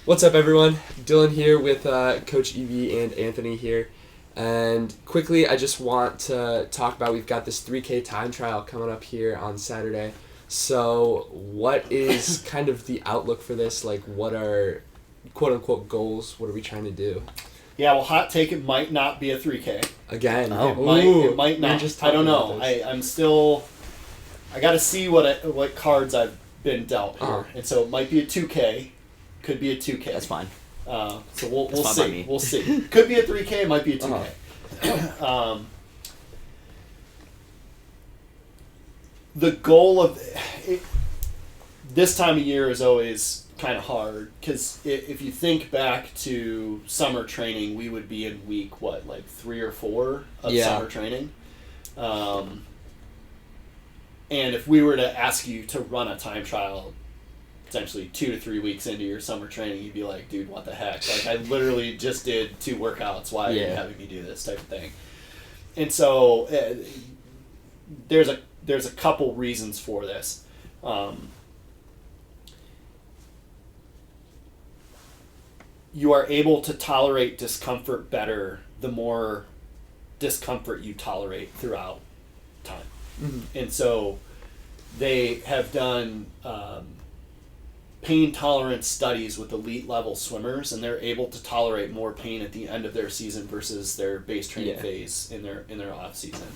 What's up, everyone? Dylan here with Coach Evie and Anthony here. And quickly, I just want to talk about we've got this 3K time trial coming up here on Saturday. So, what is kind of the outlook for this? Like, what are quote unquote goals? What are we trying to do? Yeah, well, hot take, it might not be a 3K. Again, It might not. Just I don't know. about this. I'm still. I got to see what cards I've been dealt here, Uh-huh. and so it might be a 2K. Could be a 2K. That's fine. So we'll That's fine by see. me. We'll see. Could be a 3K. It might be a 2K. The goal of it, this time of year is always kind of hard because if you think back to summer training, we would be in week 3 or 4 of summer training, and if we were to ask you to run a time trial essentially 2 to 3 weeks into your summer training, you'd be like, dude, what the heck? Like, I literally just did 2 workouts. Why are you having me do this type of thing? And so there's a couple reasons for this. You are able to tolerate discomfort better the more discomfort you tolerate throughout time. Mm-hmm. And so they have done pain tolerance studies with elite level swimmers, and they're able to tolerate more pain at the end of their season versus their base training phase in their off season.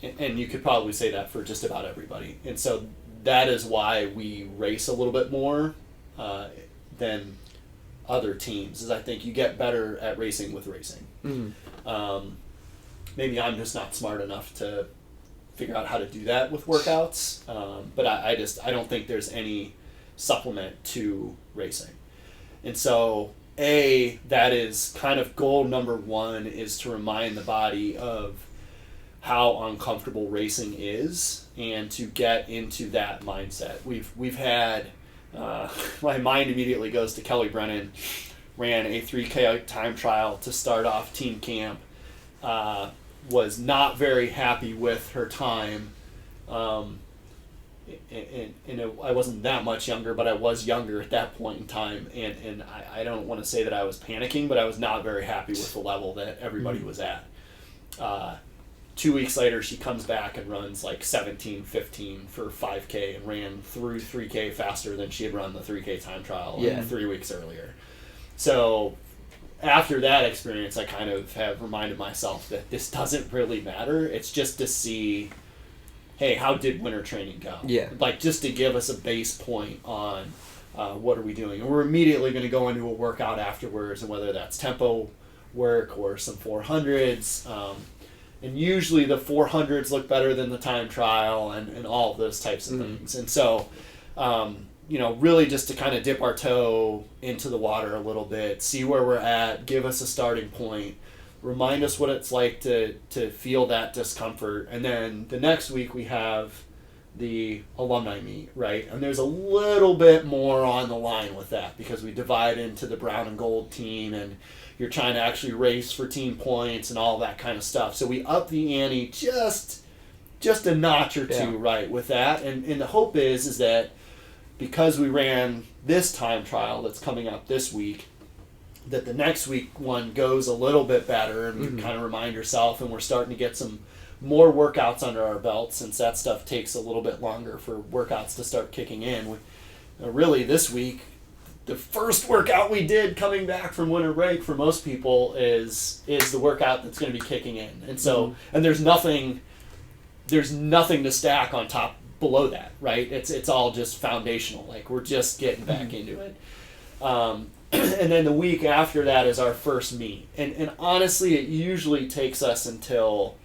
And you could probably say that for just about everybody. And so that is why we race a little bit more than other teams, is I think you get better at racing with racing. Mm-hmm. Maybe I'm just not smart enough to figure out how to do that with workouts, but I don't think there's any supplement to racing. And so that is kind of goal number 1, is to remind the body of how uncomfortable racing is and to get into that mindset. We've had my mind immediately goes to Kelly Brennan, ran a 3K time trial to start off team camp, was not very happy with her time, and I wasn't that much younger, but I was younger at that point in time, and I don't want to say that I was panicking, but I was not very happy with the level that everybody was at. 2 weeks later, she comes back and runs like 17:15 for 5K and ran through 3K faster than she had run the 3K time trial 3 weeks earlier. So after that experience, I kind of have reminded myself that this doesn't really matter. It's just to see, hey, how did winter training go? Yeah. Like, just to give us a base point on what are we doing. And we're immediately going to go into a workout afterwards, and whether that's tempo work or some 400s. And usually the 400s look better than the time trial and all of those types of things. And so, really just to kind of dip our toe into the water a little bit, see where we're at, give us a starting point, remind us what it's like to feel that discomfort. And then the next week we have the alumni meet, right? And there's a little bit more on the line with that because we divide into the brown and gold team, and you're trying to actually race for team points and all that kind of stuff. So we up the ante just a notch or two, right, with that. And the hope is that because we ran this time trial that's coming up this week, that the next week one goes a little bit better, and you kind of remind yourself, and we're starting to get some more workouts under our belt, since that stuff takes a little bit longer for workouts to start kicking in. Really this week, the first workout we did coming back from winter break for most people is the workout that's going to be kicking in. And so, and there's nothing to stack on top below that, right? It's all just foundational. Like, we're just getting back into it. And then the week after that is our first meet. And honestly, it usually takes us until,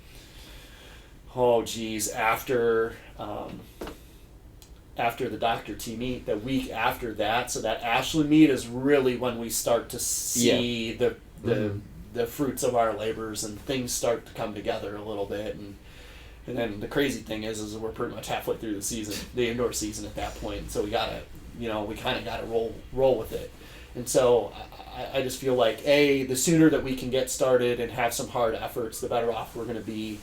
after the Dr. T meet, the week after that. So that Ashland meet is really when we start to see the fruits of our labors, and things start to come together a little bit. And then the crazy thing is we're pretty much halfway through the season, the indoor season at that point. So we kind of gotta roll with it. And so I just feel like, the sooner that we can get started and have some hard efforts, the better off we're going to be.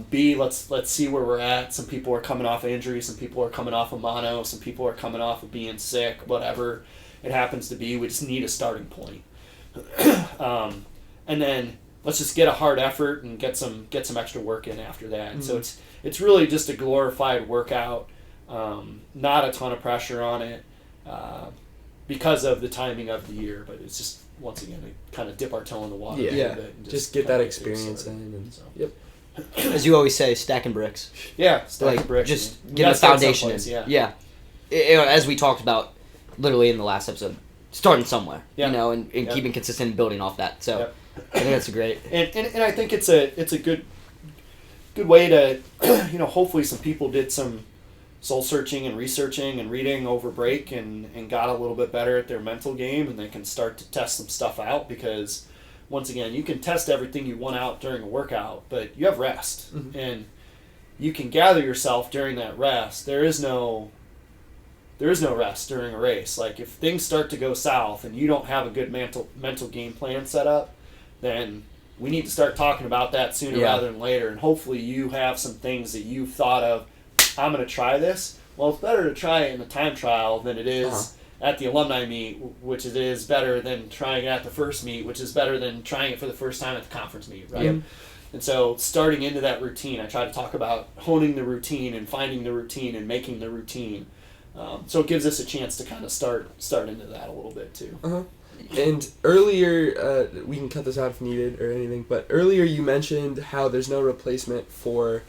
B, let's see where we're at. Some people are coming off of injury, some people are coming off of mono, some people are coming off of being sick, whatever. it happens to be. We just need a starting point. And then let's just get a hard effort and get some extra work in after that. And so it's really just a glorified workout, not a ton of pressure on it because of the timing of the year. But it's just, once again, to kind of dip our toe in the water a little bit. And just get that experience in. And, Yep. As you always say, stacking bricks. Yeah, stacking bricks. Just get a foundation in. Yeah. As we talked about literally in the last episode, starting somewhere, and keeping consistent and building off that. So I think that's great. And I think it's a good way to, hopefully some people did some soul searching and researching and reading over break and got a little bit better at their mental game, and they can start to test some stuff out, because once again, you can test everything you want out during a workout, but you have rest, and you can gather yourself during that rest. There is no rest during a race. Like, if things start to go south and you don't have a good mental game plan set up, then we need to start talking about that sooner rather than later. And hopefully you have some things that you've thought of, I'm going to try this. Well, it's better to try it in the time trial than it is at the alumni meet, which it is better than trying it at the first meet, which is better than trying it for the first time at the conference meet, right? Yep. And so starting into that routine, I try to talk about honing the routine and finding the routine and making the routine. So it gives us a chance to kind of start into that a little bit too. And earlier, we can cut this out if needed or anything, but earlier you mentioned how there's no replacement for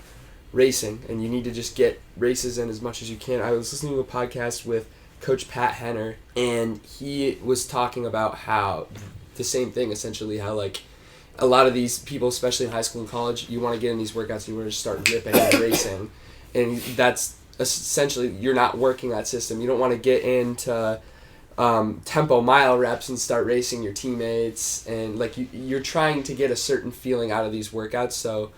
racing and you need to just get races in as much as you can. I was listening to a podcast with Coach Pat Henner, and he was talking about how the same thing, essentially, how like a lot of these people, especially in high school and college, you want to get in these workouts, you want to start ripping and racing, and that's essentially, you're not working that system. You don't want to get into tempo mile reps and start racing your teammates, and like you're trying to get a certain feeling out of these workouts. So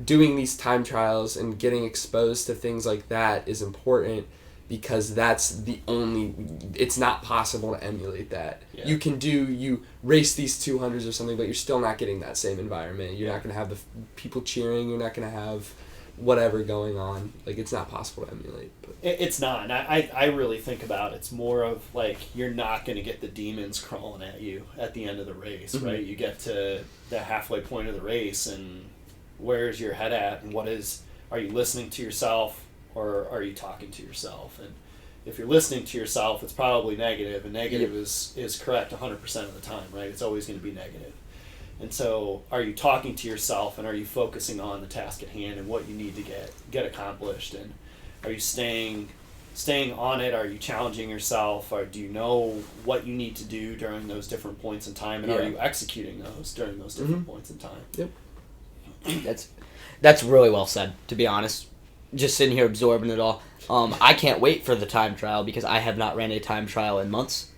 doing these time trials and getting exposed to things like that is important, because it's not possible to emulate that. You race these 200s or something, but you're still not getting that same environment. You're not going to have the people cheering, you're not going to have whatever going on. Like, it's not possible to emulate. But it's not. And I really think about it's more of like, you're not going to get the demons crawling at you at the end of the race, right? You get to the halfway point of the race, and where's your head at, and are you listening to yourself or are you talking to yourself? And if you're listening to yourself, it's probably negative, and negative is correct 100% of the time, right? It's always going to be negative. And so are you talking to yourself, and are you focusing on the task at hand and what you need to get accomplished? And are you staying on it? Are you challenging yourself? Or do you know what you need to do during those different points in time? And are you executing those during those different points in time? Yep. That's really well said, to be honest. Just sitting here absorbing it all. I can't wait for the time trial, because I have not ran a time trial in months.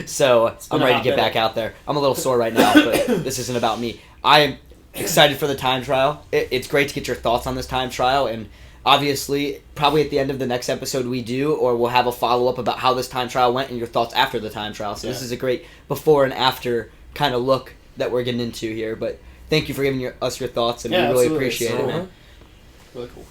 So I'm ready to get back out there. I'm a little sore right now, but this isn't about me. I'm excited for the time trial. It's great to get your thoughts on this time trial, and obviously, probably at the end of the next episode we'll have a follow-up about how this time trial went and your thoughts after the time trial. So this is a great before and after kind of look that we're getting into here. But thank you for giving us your thoughts, and we really appreciate it, man. Really cool.